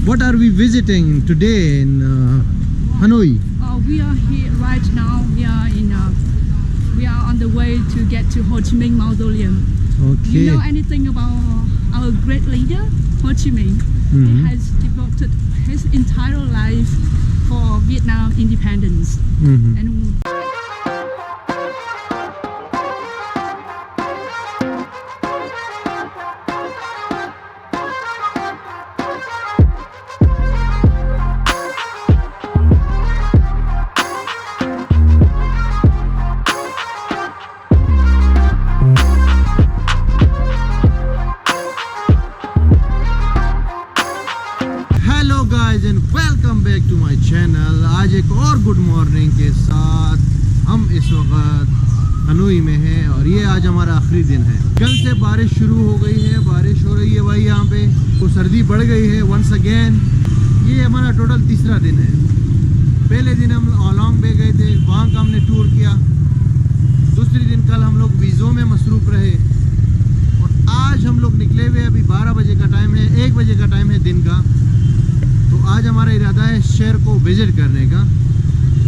What are we visiting today in Hanoi? We are here right now. We are on the way to get to Ho Chi Minh Mausoleum. Okay. You know anything about our great leader, Ho Chi Minh? He has devoted his entire life for Vietnam independence. And hello guys and welcome back to my channel. आज एक और good morning के साथ हम इस वक्त Hanoi में हैं और ये आज हमारा आखिरी दिन है। कल से बारिश शुरू हो गई है, बारिश हो रही है भाई यहाँ पे, तो सर्दी बढ़ गई है वंस अगेन। ये हमारा टोटल तीसरा दिन है। पहले दिन हम ओलोंग बे गए थे, वहाँ का हमने टूर किया। दूसरे दिन कल हम लोग वीज़ों में मसरूफ़ रहे और आज हम लोग निकले हुए। अभी 12 बजे का टाइम है, 1 बजे का टाइम है दिन का। तो आज हमारा इरादा है शहर को विजिट करने का,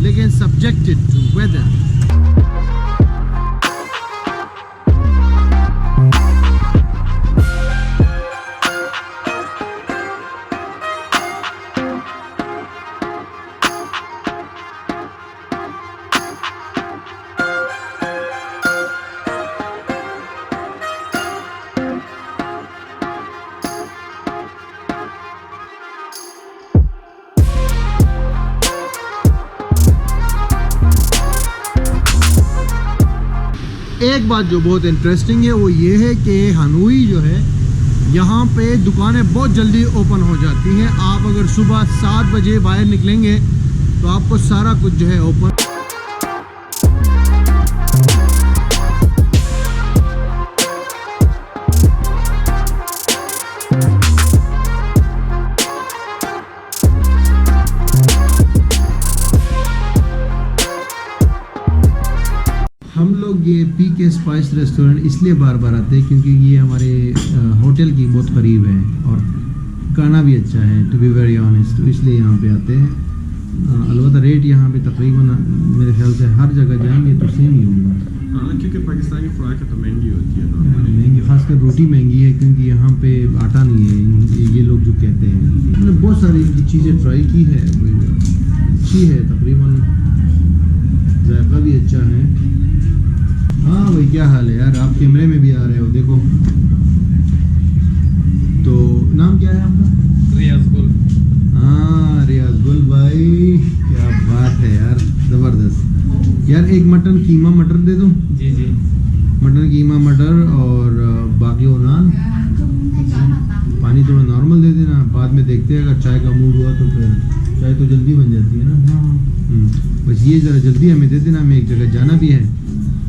लेकिन सब्जेक्टेड टू वेदर। एक बात जो बहुत इंटरेस्टिंग है वो ये है कि हनोई जो है, यहाँ पे दुकानें बहुत जल्दी ओपन हो जाती हैं। आप अगर सुबह 7 बजे बाहर निकलेंगे तो आपको सारा कुछ जो है ओपन। हम लोग ये पीके स्पाइस रेस्टोरेंट इसलिए बार बार आते हैं क्योंकि ये हमारे होटल की बहुत करीब है और खाना भी अच्छा है, टू बी वेरी ऑनेस्ट, तो इसलिए यहाँ पे आते हैं। अलबत्ता रेट यहाँ पे तकरीबन मेरे ख्याल से हर जगह जाएंगे तो सेम ही होगा। क्योंकि पाकिस्तानी फ्राई का तो महंगी होती है, महंगी, खासकर रोटी महंगी है क्योंकि यहाँ पे आटा नहीं है, ये लोग जो कहते हैं। मैंने बहुत सारी चीज़ें ट्राई की है, अच्छी है, तकरीबन जायका भी अच्छा है। हाँ भाई, क्या हाल है यार? आप कैमरे में भी आ रहे हो, देखो। तो नाम क्या है आपका? रियाज गुल। हाँ, रियाज गुल भाई, क्या बात है यार, ज़बरदस्त। यार एक मटन कीमा मटर दे दो। जी जी, मटन कीमा मटर और बाकी वो नान। पानी थोड़ा नॉर्मल दे देना, बाद में देखते हैं अगर चाय का मूड हुआ तो फिर चाय तो जल्दी बन जाती है ना। बस ये ज़रा जल्दी हमें दे देना, हमें एक जगह जाना भी है।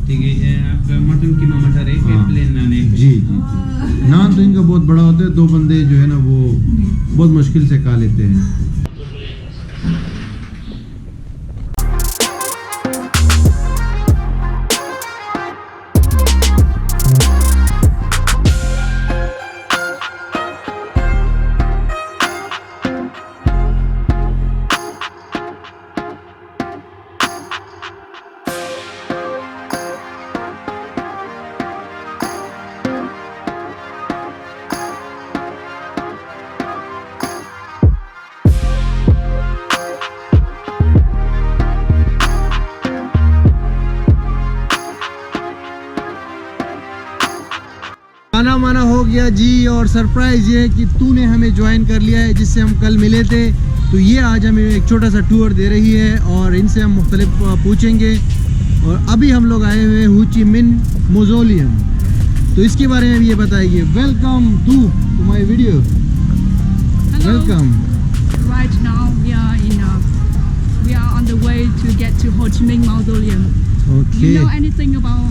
ठीक है, आपका मटन कीमा मटर है, हाँ। प्लेन नान है। जी जी, नान तो इनका बहुत बड़ा होता है, 2 बंदे जो है ना वो बहुत मुश्किल से खा लेते हैं। खाना माना हो गया जी, और सरप्राइज़ ये है कि तूने हमें ज्वाइन कर लिया है, जिससे हम कल मिले थे। तो ये आज हमें एक छोटा सा टूर दे रही है और इनसे हम मुख्तलिफ पूछेंगे। और अभी हम लोग आए हुए हो ची मिन्ह मौज़ोलियम, तो इसके बारे में भी ये बताएंगे। Welcome to my video. Welcome. right now we are on the way to get to Ho Chi Minh Mausoleum. Okay. You know anything about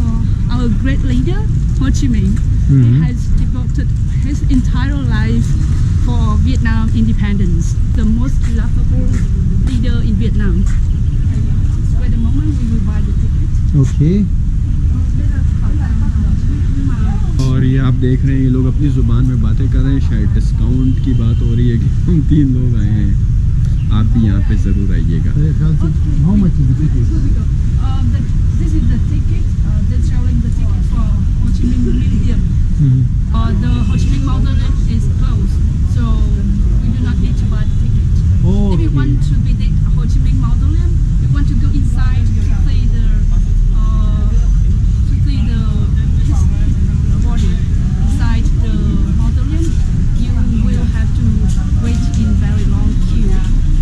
our great leader, Ho Chi Minh? He has devoted his entire life for Vietnam independence, the most lovable leader in Vietnam. Wait a moment, we will buy the ticket. Okay. और और ये आप देख रहे हैं ये लोग अपनी ज़ुबान में बातें कर रहे हैं, शायद डिस्काउंट की बात हो रही है कि हम 3 लोग आए हैं, आप भी यहाँ पे ज़रूर आइएगा। How much is the ticket? This is the ticket. They're selling the ticket for Ho Chi Minh Museum. The Ho Chi Minh Mausoleum is closed, so you do not need to buy the ticket. If you want to visit Ho Chi Minh Mausoleum, you want to go inside to see the body inside the mausoleum, you will have to wait in very long queue,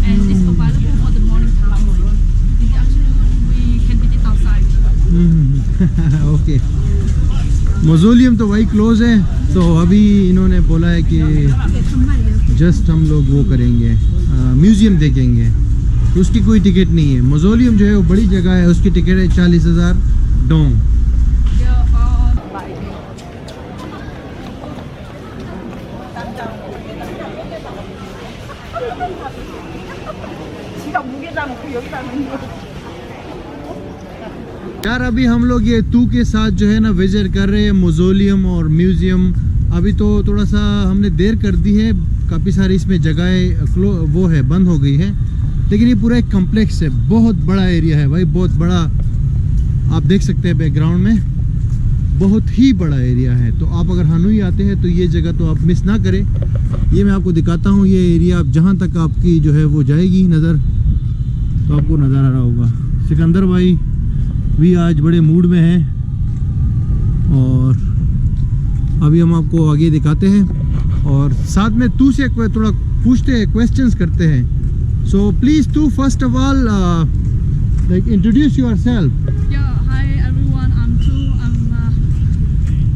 and it's available for the morning time only. In the afternoon, we can visit outside. Okay मौजोलियम तो वही close है, तो अभी इन्होंने बोला है कि just हम लोग वो करेंगे, म्यूज़ियम देखेंगे, तो उसकी कोई टिकट नहीं है। मौजोलियम जो है वो बड़ी जगह है, उसकी टिकट है 40,000 डोंग। यार अभी हम लोग ये तू के साथ जो है ना विजिट कर रहे हैं मौजोलियम और म्यूज़ियम। अभी तो थोड़ा सा हमने देर कर दी है, काफ़ी सारी इसमें जगहें वो है बंद हो गई है, लेकिन ये पूरा एक कम्प्लेक्स है, बहुत बड़ा एरिया है भाई, बहुत बड़ा। आप देख सकते हैं बैकग्राउंड में, बहुत ही बड़ा एरिया है। तो आप अगर हनोई आते हैं तो ये जगह तो आप मिस ना करें। ये मैं आपको दिखाता हूँ, ये एरिया आप जहाँ तक आपकी जो है वो जाएगी नज़र, तो आपको नज़र आ रहा होगा। सिकंदर भाई भी आज बड़े मूड में हैं, और अभी हम आपको आगे दिखाते हैं और साथ में तू से थोड़ा पूछते हैं, क्वेश्चंस करते हैं। सो प्लीज़ तू first of all like introduce yourself. Yeah, hi everyone. I'm Tu. I'm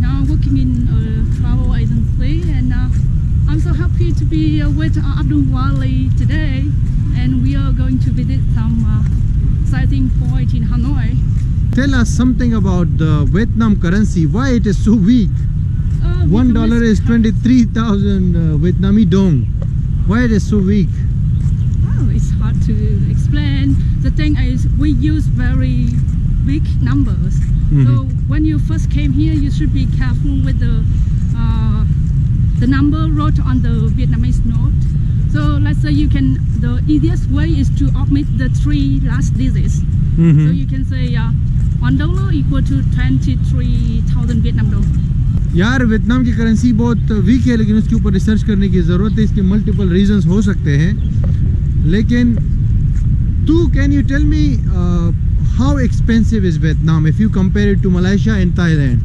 now working in a travel agency, and I'm so happy to be with Abdul Wali today, and we are going to visit some sighting point in Hanoi. Tell us something about the Vietnam currency. Why it is so weak? $1 is 23,000 Vietnamese dong. Why it is so weak? Oh, it's hard to explain. The thing is, we use very big numbers. So when you first came here, you should be careful with the number wrote on the Vietnamese note. So let's say the easiest way is to omit the 3 last digits. So you can say $1 equal to 23,000 Vietnam dong. यार Vietnam की currency बहुत week है, लेकिन उसके ऊपर research करने की ज़रूरत है। इसके मल्टीपल रीजंस हो सकते हैं, लेकिन तू can you tell me how expensive is Vietnam if you compare it to Malaysia and Thailand?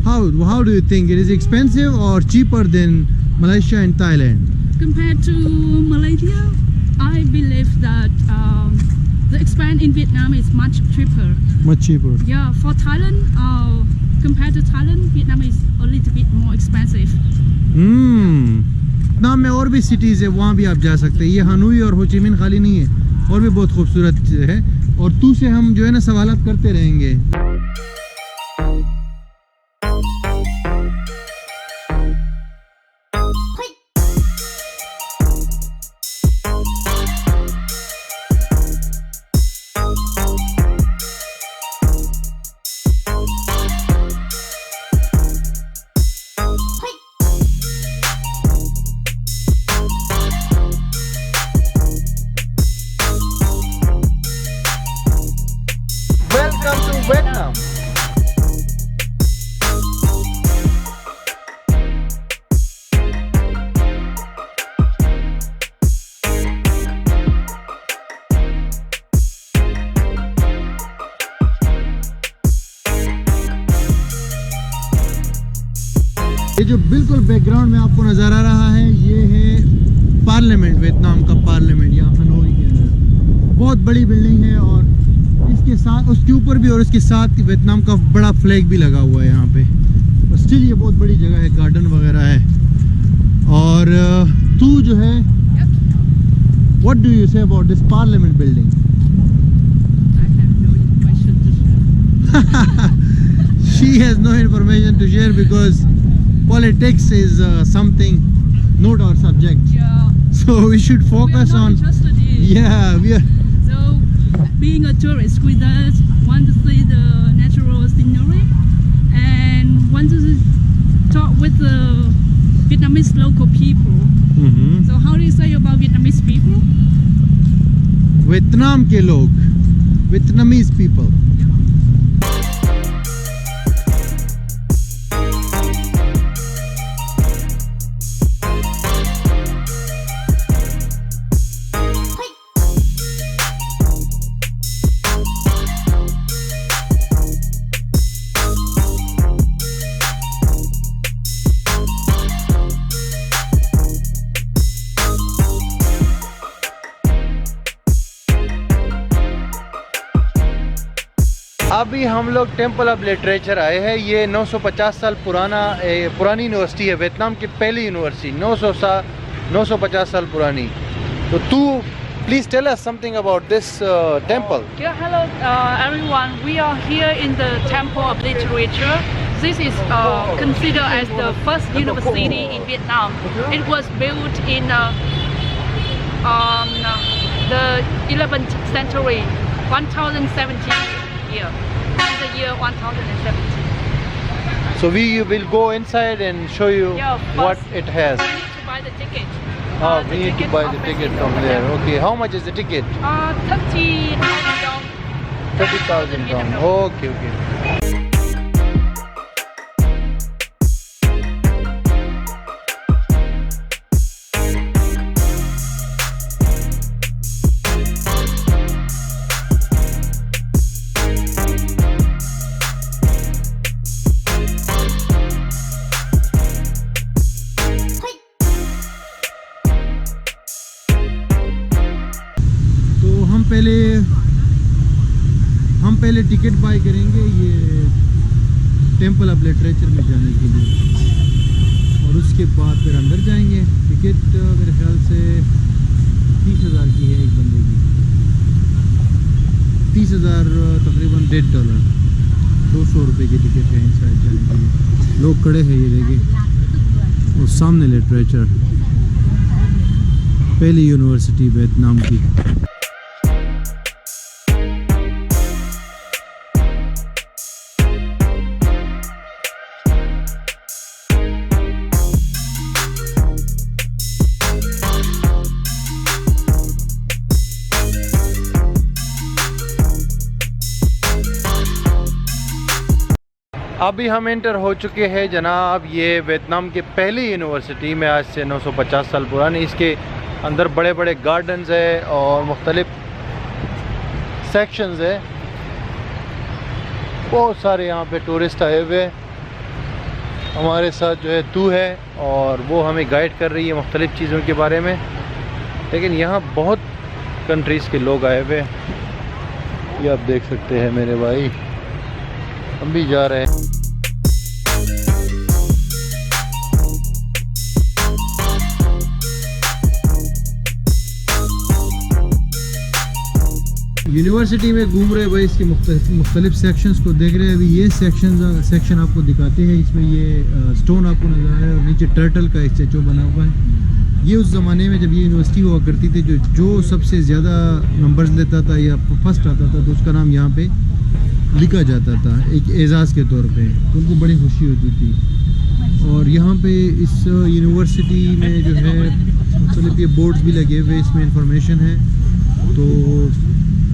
How do you think it is expensive or cheaper than Malaysia and Thailand? Compared to Malaysia, I believe that the expense in Vietnam is much cheaper. Much cheaper. Yeah, for Thailand, compared to Thailand, Vietnam is a little bit more expensive. Vietnam में और भी cities है, वहाँ भी आप जा सकते हैं। ये हनोई और हो ची मिन खाली नहीं है, और भी बहुत खूबसूरत है। और तू से हम जो है ना सवालात करते रहेंगे। Welcome to Vietnam. ये जो बिल्कुल बैकग्राउंड में आपको नज़र आ रहा है, ये है पार्लियामेंट, वियतनाम का पार्लियामेंट यहाँ हनोई के अंदर। बहुत बड़ी बिल्डिंग है, और इसके साथ उसके ऊपर भी और उसके साथ वियतनाम का बड़ा फ्लैग भी लगा हुआ है यहाँ पे। और स्टिल ये बहुत बड़ी जगह है, गार्डन वगैरह है। और तू जो है, what do you say about this parliament building? I have no information to share. She has no information to share because politics is something not our subject. Yeah. So we should We are focus not on. interested in. Yeah, we are. So, being a tourist, we just want to see the natural scenery and want to talk with the Vietnamese local people. So how do you say about Vietnamese people? Vietnam के लोग, Vietnamese people. अभी हम लोग temple of literature आए हैं। ये 950 साल पुरानी यूनिवर्सिटी है, वियतनाम की पहली यूनिवर्सिटी, 950 साल पुरानी। तो तू please tell us something about this temple. Yeah, hello everyone. We are here in the Temple of Literature. This is considered as the first university in Vietnam. It was built in the 11th century, 1070 year. In the year 1070. So we will go inside and show you what it has. We need to buy the ticket. Oh, we need to buy the ticket from there. Okay, how much is the ticket? 30,000 dong. 30,000 dong. Okay, okay. हम पहले ticket bye करेंगे ये temple of literature में जाने के लिए, और उसके बाद फिर अंदर जाएंगे। टिकट मेरे ख्याल से 30,000 की है एक बंदे की, 30,000 तकरीबन $1.5, 200 रुपये की टिकट है इनसाइड जाने के लिए। लोग खड़े हैं, ये देखिए, और सामने लिटरेचर, पहली यूनिवर्सिटी वियतनाम की। अभी हम एंटर हो चुके हैं जनाब, ये वियतनाम की पहली यूनिवर्सिटी में, आज से 950 साल पुरानी। इसके अंदर बड़े बड़े गार्डन्स है और मुख्तलिफ सेक्शंस है। बहुत सारे यहाँ पे टूरिस्ट आए हुए। हमारे साथ जो है तू है और वो हमें गाइड कर रही है मुख्तलिफ चीज़ों के बारे में। लेकिन यहाँ बहुत कंट्रीज़ के लोग आए हुए, ये आप देख सकते हैं मेरे भाई। हम भी जा रहे हैं। यूनिवर्सिटी में घूम रहे भाई, इसके मुख्तलिफ सेक्शंस को देख रहे हैं। अभी ये सेक्शन आपको दिखाते हैं। इसमें ये स्टोन आपको नजर आ रहा है और नीचे टर्टल का स्टैचू बना हुआ है। ये उस ज़माने में जब ये यूनिवर्सिटी हुआ करती थी, जो सबसे ज़्यादा नंबर्स लेता था या फर्स्ट आता था, तो उसका नाम यहाँ पे लिखा जाता था एक एजाज़ के तौर पे, तो उनको बड़ी खुशी होती थी। और यहाँ पे इस यूनिवर्सिटी में जो है मुख्तलिफ ये बोर्ड्स भी लगे हुए, इसमें इंफॉर्मेशन है। तो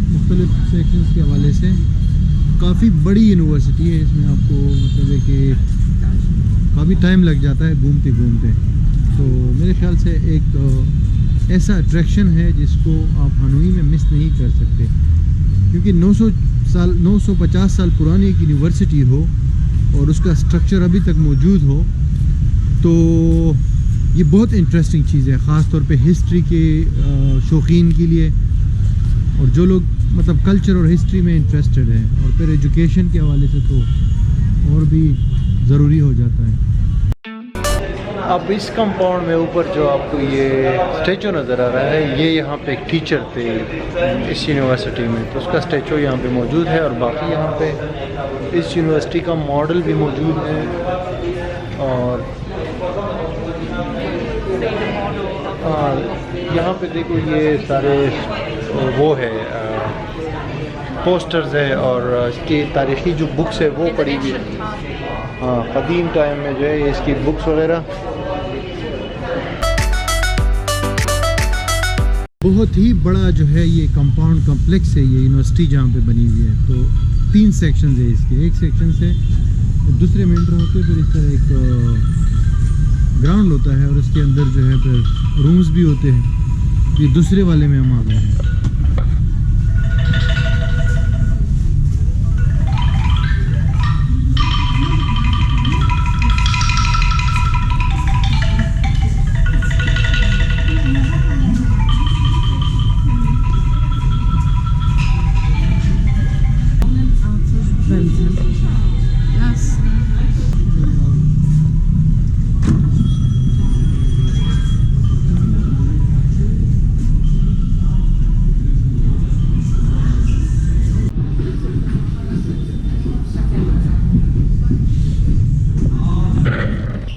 मुख्तलिफ सेक्शंस के हवाले से काफ़ी बड़ी यूनिवर्सिटी है। इसमें आपको मतलब है कि काफ़ी टाइम लग जाता है घूमते घूमते। तो मेरे ख्याल से एक ऐसा अट्रैक्शन है जिसको आप हनोई में मिस नहीं कर सकते, क्योंकि 950 साल पुरानी एक यूनिवर्सिटी हो और उसका स्ट्रक्चर अभी तक मौजूद हो, तो ये बहुत इंटरेस्टिंग चीज़ है, ख़ास तौर पे हिस्ट्री के शौकीन के लिए, और जो लोग मतलब कल्चर और हिस्ट्री में इंटरेस्टेड है, और फिर एजुकेशन के हवाले से तो और भी ज़रूरी हो जाता है। अब इस कंपाउंड में ऊपर जो आपको ये स्टैचू नज़र आ रहा है, ये यहाँ पे एक टीचर थे इस यूनिवर्सिटी में, तो उसका स्टैचू यहाँ पे मौजूद है। और बाकी यहाँ पे इस यूनिवर्सिटी का मॉडल भी मौजूद है। और यहाँ पे देखो ये सारे वो है पोस्टर्स है, और इसकी तारीख़ी जो बुक्स है वो पड़ी हुई है। हाँ कदीम टाइम में जो है ये इसकी बुक्स वगैरह। बहुत ही बड़ा जो है ये कंपाउंड कॉम्प्लेक्स है ये यूनिवर्सिटी जहाँ पे बनी हुई है। तो 3 सेक्शन है इसके, एक सेक्शन से दूसरे में एंटर होते फिर इस तरह एक ग्राउंड होता है और उसके अंदर जो है फिर रूम्स भी होते हैं। ये दूसरे वाले में हम आ गए हैं। Yes.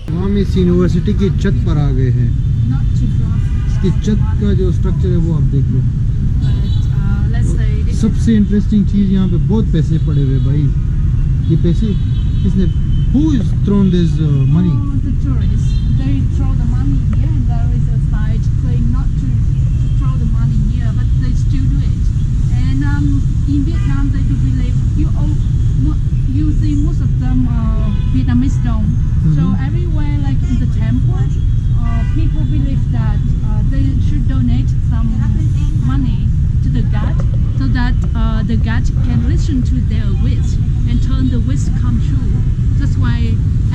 हम इस यूनिवर्सिटी की छत पर आ गए हैं। Not too far. इसकी छत का जो स्ट्रक्चर है वो आप देख लो। But let's say this सबसे इंटरेस्टिंग चीज़ यहाँ पे बहुत पैसे पड़े हुए भाई। ये पैसे किसने who is thrown this money? the tourists, they throw the money here and there is a side saying not to throw the money here, but they still do it. And in Vietnam they do believe you see most of them Vietnamese don't. So everywhere like in the temple, people believe that they should donate some money to the God so that the God can listen to their wish and turn the wish come true. That's why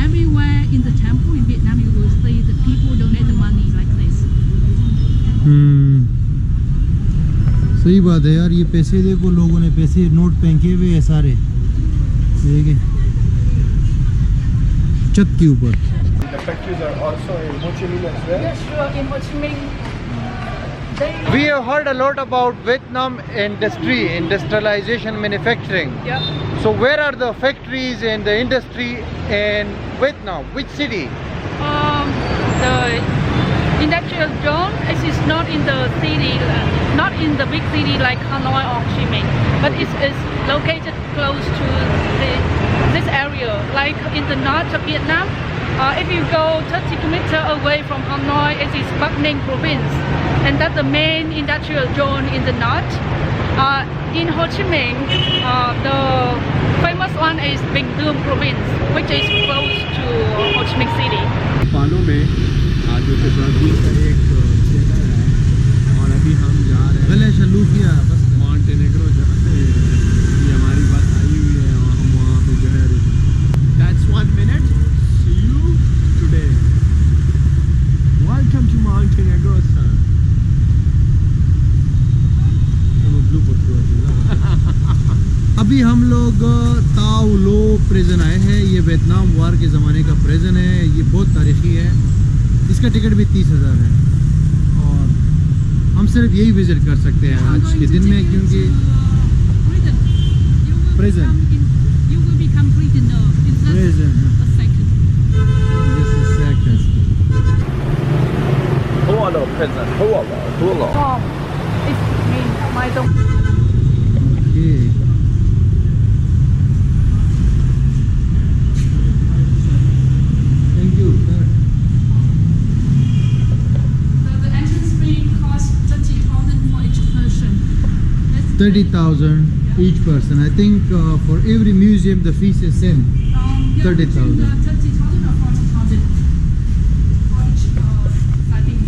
everywhere in the temple in Vietnam you will see the people donate the money like this. सही बात है यार। ये पैसे देखो, लोगों ने पैसे नोट फेंके हुए हैं सारे, देखिए छत के ऊपर। The factories are also in Ho Chi Minh as well. Yes, sure. In Ho Chi Minh, We have heard a lot about Vietnam industry, industrialization, manufacturing. yeah. So where are the factories and the industry in Vietnam? Which city? The industrial zone is not in the city, not in the big city like Hanoi or Ho Chi Minh, but it is located close to this area. Like in the north of Vietnam, if you go 30 kilometers away from Hanoi, it is Bắc Ninh province, and that's the main industrial zone in the north. In Ho Chi Minh, the famous one is Bình Dương province, which is close to Ho Chi Minh city. पालों में आज से Brazil का एक क्षेत्र है और अभी हम जा रहे हैं गले शलूकिया बस मॉन्टेनेग्रो जहाँ से ये हमारी बस आई हुई है और हम वहाँ पे जो है That's 1 minute. See you today. Welcome to Montenegro, sir. अभी हम लोग ताओ लो प्रिजन आए हैं। ये वियतनाम वार के ज़माने का प्रिजन है। ये बहुत तारीखी है। इसका टिकट भी 30,000 है और हम सिर्फ यही विज़िट कर सकते हैं आज के दिन में, क्योंकि Prison. You will become prisoner in just Prison, a second. Just a second. Oh, it's me, my dog. Okay. Thank you, sir. The entrance fee costs 30,000 for each person. 30,000 each person. I think for every museum the fees is same. 30,000. 30,000 or 40,000 for each, I think.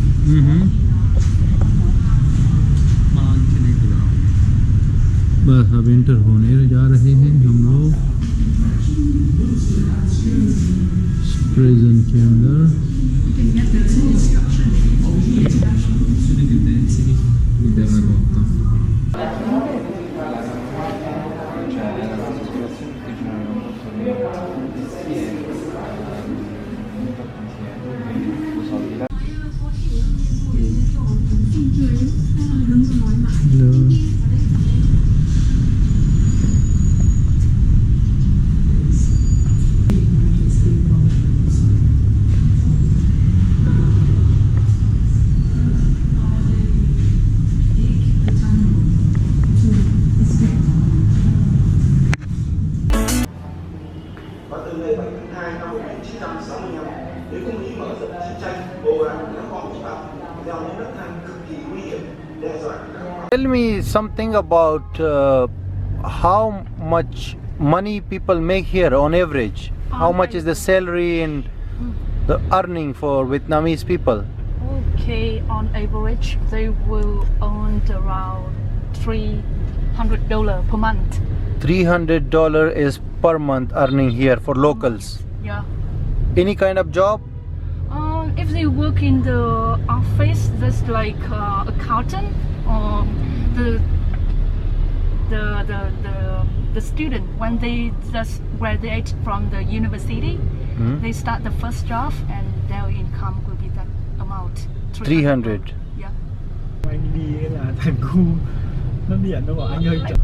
बस अब inter होने जा रहे हैं हम लोग prison के अंदर। You can get the instruction. Tell me something about how much money people make here on average. How much is the salary and the earning for Vietnamese people? Okay, on average, they will earn around $300 per month. $300 is per month earning here for locals. Yeah. Any kind of job? If they work in the office, that's like accountant or the student when they just graduate from the university, they start the first job and their income will be that amount. 300. Yeah. Anh đi ấy là thằng cu nó điện nó bảo anh ơi chợ.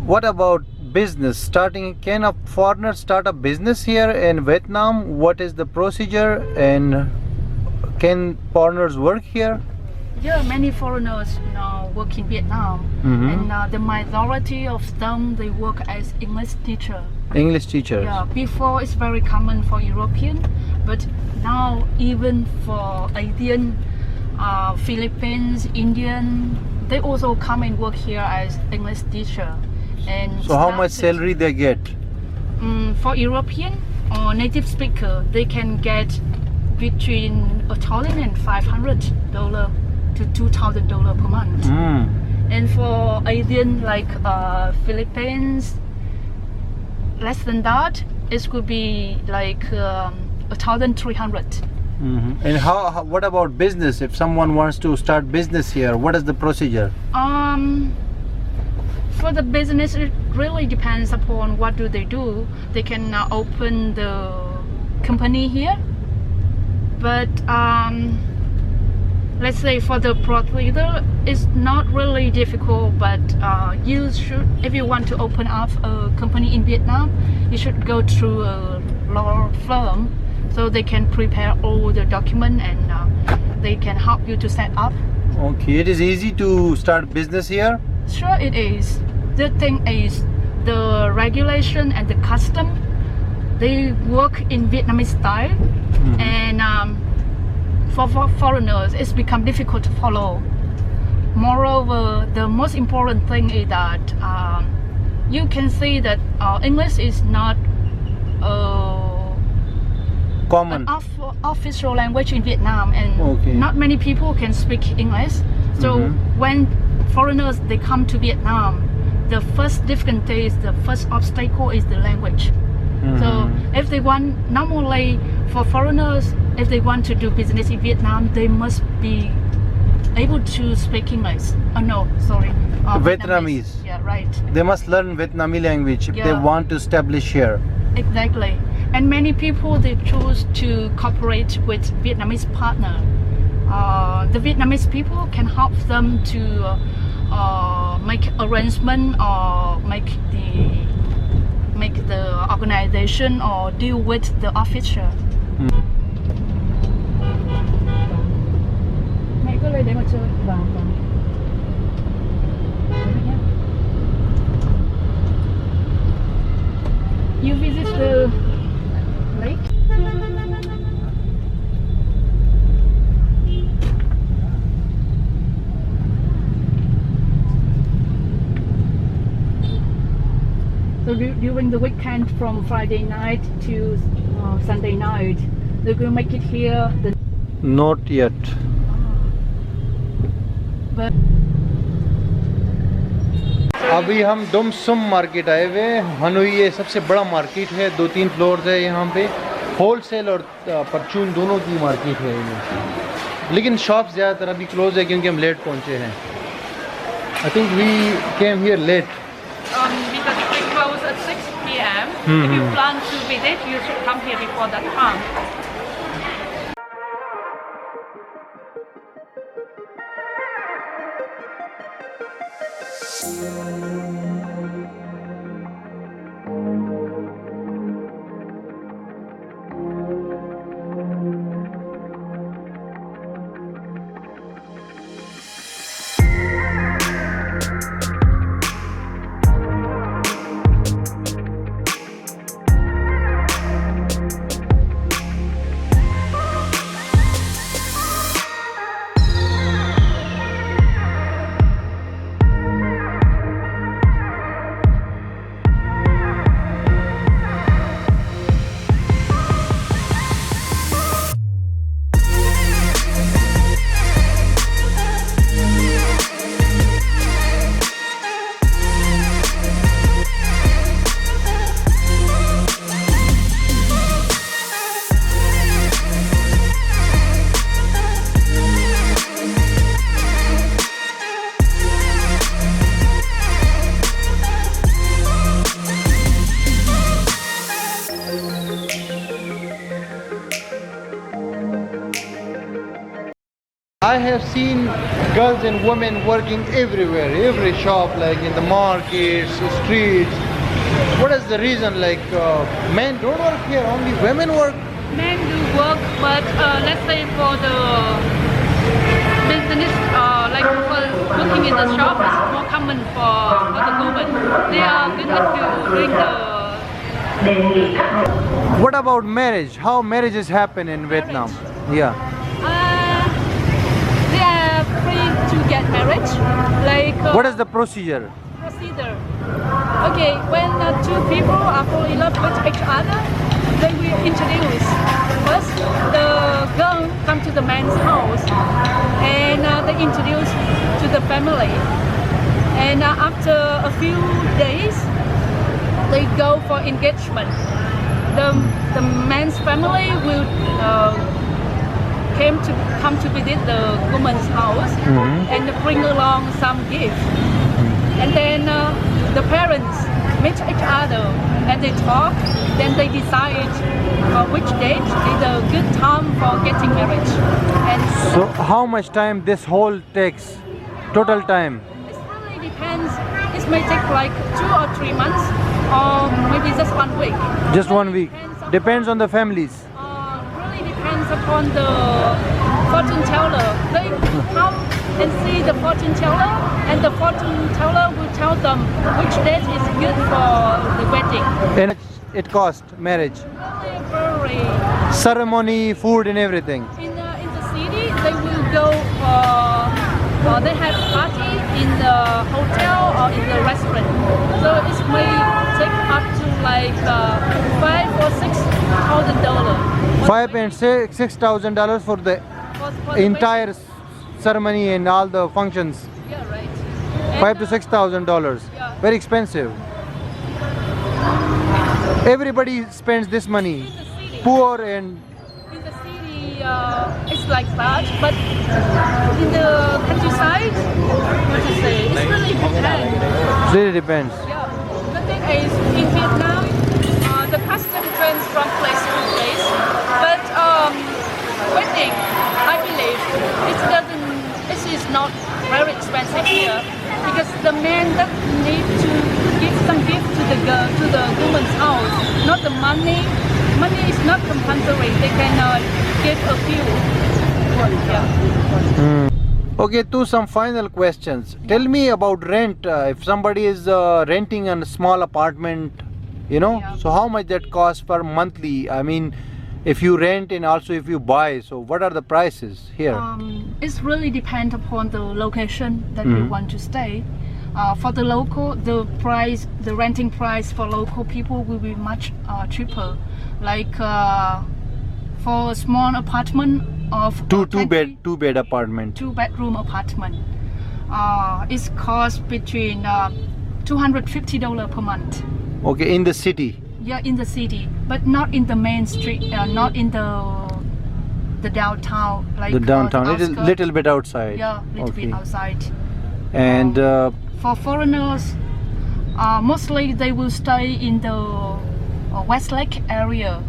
What about business? Can a foreigner start a business here in Vietnam? What is the procedure and can foreigners work here? Yeah, many foreigners now work in Vietnam, and the majority of them they work as English teacher. English teachers. Yeah, before it's very common for European, but now even for Asian, Philippines, Indian, they also come and work here as English teacher. And So how much salary they get? For European or native speaker, they can get between $1,500 to $2,000 per month. And for Asian like Philippines, less than that, it could be like 1,300. And what about business? If someone wants to start business here, what is the procedure? For the business, it really depends upon what do they do. They can open the company here, but let's say for the product leader, it's not really difficult. But you should, if you want to open up a company in Vietnam, you should go through a law firm, so they can prepare all the document and they can help you to set up. Okay, it is easy to start business here. Sure, it is. The thing is, the regulation and the custom, they work in Vietnamese style, and for foreigners, it's become difficult to follow. Moreover, the most important thing is that you can see that English is not Common. an official language in Vietnam, and Okay. not many people can speak English. So when foreigners they come to Vietnam, the first difficulty is the first obstacle is the language. So if they want, normally for foreigners, if they want to do business in Vietnam, they must be able to speak English. Oh no, sorry, Vietnamese. Yeah, right. They must learn Vietnamese language if they Yeah. want to establish here. Exactly. And many people they choose to cooperate with Vietnamese partner. The Vietnamese people can help them to make arrangement or make the organization or deal with the official. Mẹ cứ lên để mà chơi. Vâng. You visit the lake? So during the weekend from Friday night to Sunday night, they're going to make it here. Not yet. But अभी हम डुम सुम market आए हुए हैं। Hanoi ये सबसे बड़ा market है, 2-3 floor है यहाँ पे। होलसेल और परचून दोनों की मार्केट है ये, लेकिन शॉप ज़्यादातर अभी क्लोज है क्योंकि हम लेट पहुँचे हैं। I think we came here late. because we close at 6 p.m. If you plan to visit, you should come here before that time. have seen girls and women working everywhere, every shop, like in the markets, streets. What is the reason? Like men don't work here, only women work. Men do work, but let's say for the business, like for working in the shop, is more common for the women. They are good at doing the. What about marriage? How marriages happen in Vietnam? Yeah. They are free to get married. Like What is the procedure? procedure? Okay, when two people are falling in love with each other, they will introduce. First, the girl come to the man's house, and they introduce to the family. And after a few days, they go for engagement. The man's family will come to visit the woman's house and bring along some gifts. And then the parents meet each other and they talk. Then they decide which date is a good time for getting married. And So how much time this whole takes? Total time? it really depends. It may take like 2 or 3 months, or maybe just 1 week. Just 1 week. Depends on the families. Really depends upon the fortune teller. They come and see the fortune teller, and the fortune teller will tell them which date is good for the wedding. And it cost marriage, Very ceremony, food, and everything. in the city, they will go they have party in the hotel or in the restaurant. So it may take up to like $5,000 or $6,000. $5,000 and $6,000 for the For the entire ceremony and all the functions. wedding. Yeah, right. $5,000 to $6,000. Yeah. Very expensive. Everybody spends this money. In the city, Poor and in the city it's like that, but in the countryside, what to say, it's really depends. really depends. Yeah, the thing is, in Vietnam, the custom trends from place to place, but wedding, I believe, it is not very expensive here, because the man that need to give some gift to the girl, to the woman's house, not the money. Money is not compulsory. They can give a few. Yeah. Okay, to some final questions. Tell me about rent. If somebody is renting a small apartment, Yeah. so how much that costs per monthly? I mean, if you rent and also if you buy, so what are the prices here? It's really depend upon the location that you want to stay. For the local, the renting price for local people will be much cheaper. Like for a small apartment of Two 20 bed apartment. 2-bedroom apartment, it costs between $250 per month. Okay, in the city. Yeah, in the city, but not in the main street, not in the downtown, like The downtown, the outskirts. little bit outside. Yeah, little bit outside. And For foreigners, mostly they will stay in the Westlake area.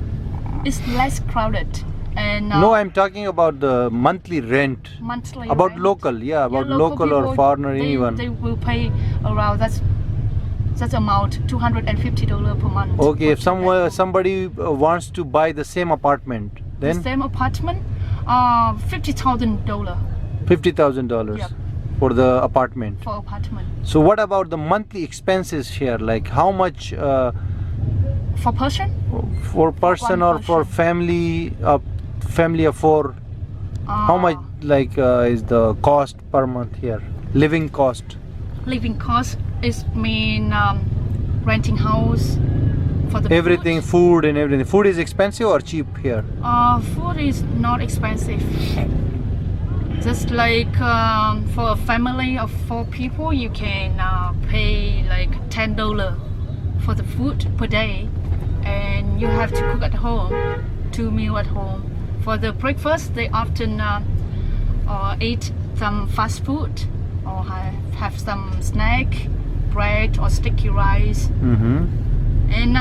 It's less crowded, and no, I'm talking about the monthly rent. monthly About rent. local, yeah, about local or people, foreigner, they, anyone. They will pay around that amount, $250 per month. Okay, for if 2 bedroom. somebody wants to buy the same apartment, The then same apartment, $50,000 $50,000 Yep. for the apartment. for apartment. So what about the monthly expenses here? Like how much For person, for person One or for person. family of 4? How much like is the cost per month here? Living cost. living cost is mean renting house for the Everything, food and everything. Food is expensive or cheap here? Food is not expensive. Just like for a family of 4 people, you can pay like $10 for the food per day, and you have to cook at home, 2 meals at home. For the breakfast, they often eat some fast food or have some snack, bread or sticky rice. Mm-hmm. And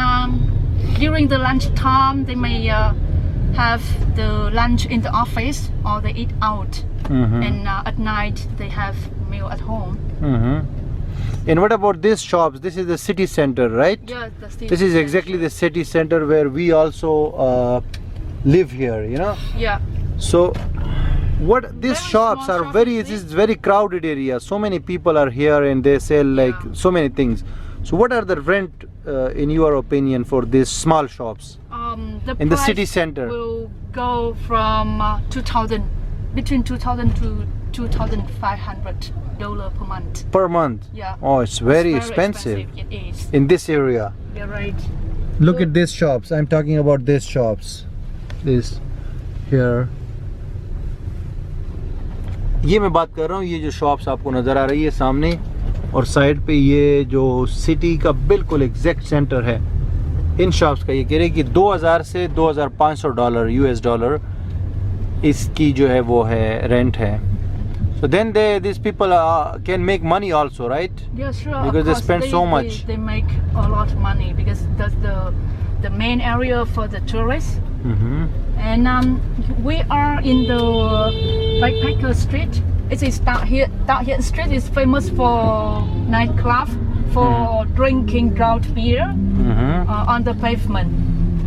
during the lunch time, they may have the lunch in the office or they eat out. Mm-hmm. and at night they have meal at home. Mm-hmm. And what about these shops? This is the city center, right? Yeah, the city This is center. exactly the city center where we also live here, you know. Yeah. So what these Very shops small are shop, very, you it see? is very crowded area. So many people are here and they sell like Yeah. so many things. So what are the rent in your opinion for these small shops The in the price city center? will go from 2,000, between 2,000 to $2,500 per month. Per month? Yeah. Oh, it's very expensive It is. in this area. You're right. Look at these shops. I'm talking about these shops. This here. ये मैं बात कर रहा हूँ, ये जो shops आपको नज़र आ रही है सामने और साइड पे ये जो सिटी का बिल्कुल एग्जैक्ट सेंटर है, इन शॉप्स का ये कह रहे हैं कि 2000 से $2,500 US डॉलर इसकी जो है वो है रेंट है. So then these people can make money also, right? Yeah, sure. Because of they course, spend so much. They make a lot of money because that's the main area for the tourists. Mm-hmm. And we are in the Backpacker Street. It is down here. Down here street is famous for nightclub, for drinking draft beer Mm-hmm. on the pavement.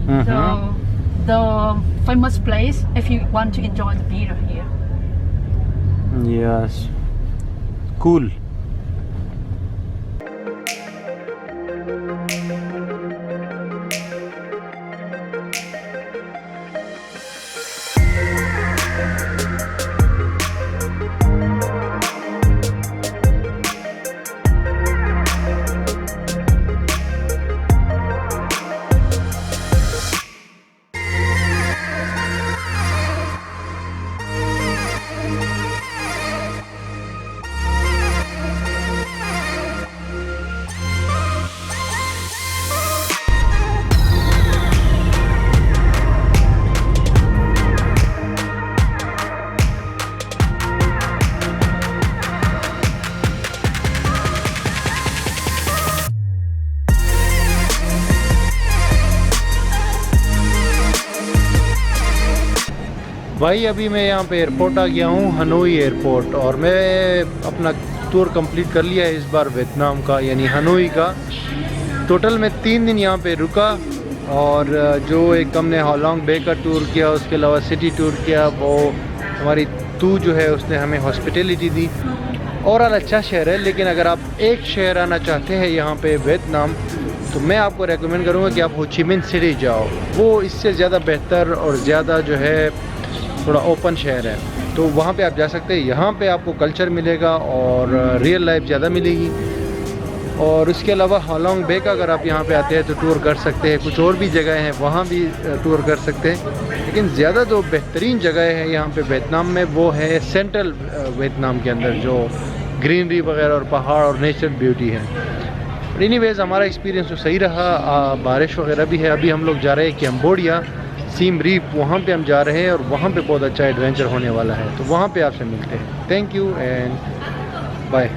Mm-hmm. The famous place if you want to enjoy the beer here. Yes. Cool. भाई अभी मैं यहाँ पे airport आ गया हूँ, Hanoi airport, और मैं अपना टूर कंप्लीट कर लिया है इस बार वियतनाम का, यानी हनोई का. टोटल मैं 3 दिन यहाँ पे रुका और जो एक हमने हालोंग बे का टूर किया, उसके अलावा सिटी टूर किया. वो हमारी तू जो है उसने हमें हॉस्पिटलिटी दी. ओवरऑल अच्छा शहर है, लेकिन अगर आप एक शहर आना चाहते हैं यहाँ पे वियतनाम, तो मैं आपको रेकमेंड करूँगा कि आप हो ची मिन सिटी जाओ. वो इससे ज़्यादा बेहतर और ज़्यादा जो है थोड़ा ओपन शहर है, तो वहाँ पे आप जा सकते हैं. यहाँ पे आपको कल्चर मिलेगा और रियल लाइफ ज़्यादा मिलेगी. और उसके अलावा हालोंग बे का अगर आप यहाँ पे आते हैं तो टूर कर सकते हैं. कुछ और भी जगह हैं वहाँ भी टूर कर सकते हैं, लेकिन ज़्यादा जो बेहतरीन जगह है यहाँ पे वियतनाम में वो है सेंट्रल वियतनाम के अंदर, जो ग्रीनरी वगैरह और पहाड़ और नेचुरल ब्यूटी है. एनीवेज हमारा एक्सपीरियंस तो सही रहा. बारिश वगैरह भी है. अभी हम लोग जा रहे हैं कैम्बोडिया, सीम रीप, वहाँ पे हम जा रहे हैं और वहाँ पे बहुत अच्छा एडवेंचर होने वाला है, तो वहाँ पे आपसे मिलते हैं. Thank you and bye.